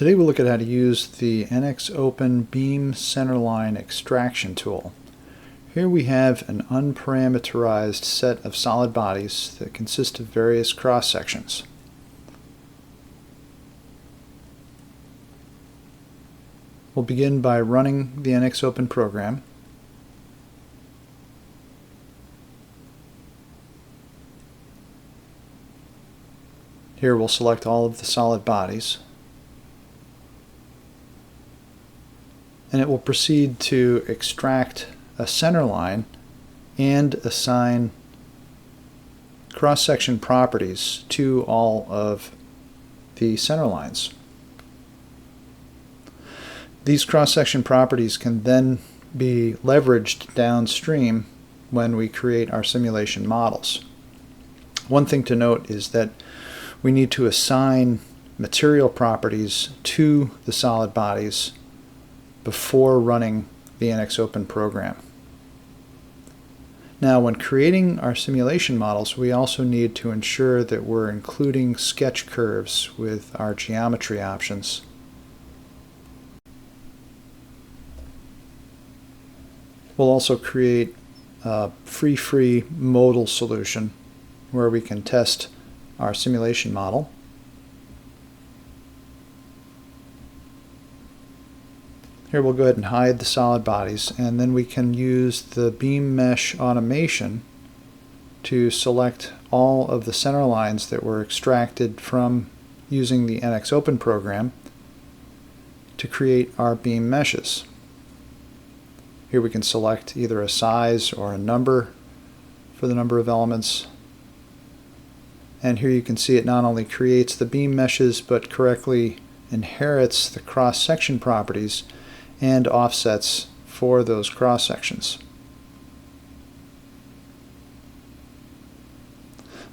Today we'll look at how to use the NX Open Beam Centerline Extraction tool. Here we have an unparameterized set of solid bodies that consist of various cross sections. We'll begin by running the NX Open program. Here we'll select all of the solid bodies, and it will proceed to extract a center line and assign cross-section properties to all of the center lines. These cross-section properties can then be leveraged downstream when we create our simulation models. One thing to note is that we need to assign material properties to the solid bodies before running the NX Open program. Now, when creating our simulation models, we also need to ensure that we're including sketch curves with our geometry options. We'll also create a free modal solution where we can test our simulation model. Here we'll go ahead and hide the solid bodies, and then we can use the beam mesh automation to select all of the center lines that were extracted from using the NX Open program to create our beam meshes. Here we can select either a size or a number for the number of elements. And here you can see it not only creates the beam meshes, but correctly inherits the cross-section properties and offsets for those cross-sections.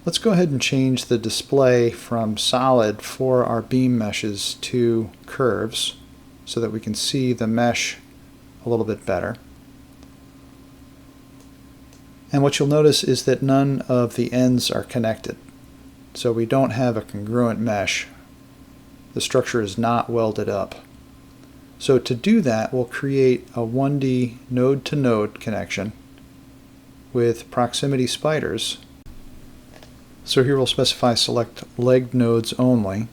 Let's go ahead and change the display from solid for our beam meshes to curves so that we can see the mesh a little bit better. And what you'll notice is that none of the ends are connected. So we don't have a congruent mesh. The structure is not welded up. So to do that, we'll create a 1D node-to-node connection with proximity spiders. So here we'll specify select legged nodes only.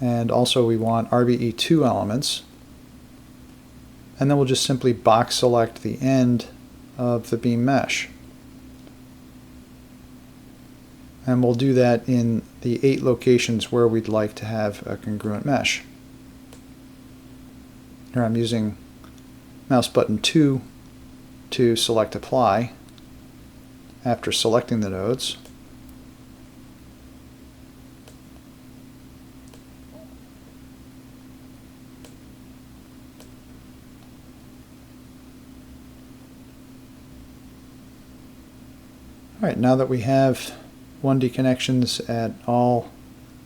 And also we want RBE2 elements. And then we'll just simply box select the end of the beam mesh. And we'll do that in the 8 locations where we'd like to have a congruent mesh. Here I'm using mouse button 2 to select apply after selecting the nodes. Alright, now that we have 1D connections at all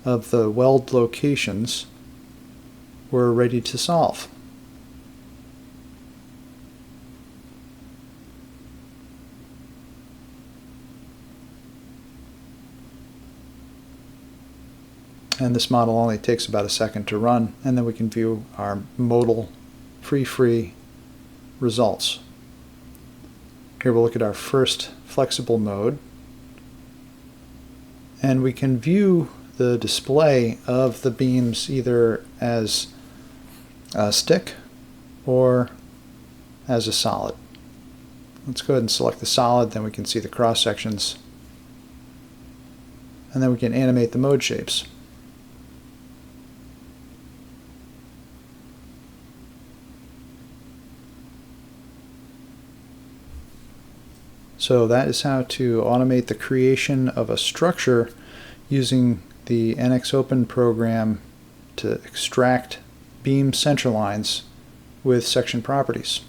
of the weld locations, we're ready to solve. And this model only takes about a second to run, and then we can view our modal free results. Here we'll look at our first flexible mode, and we can view the display of the beams either as a stick or as a solid. Let's go ahead and select the solid, then we can see the cross sections, and then we can animate the mode shapes. So that is how to automate the creation of a structure using the NX Open program to extract beam center lines with section properties.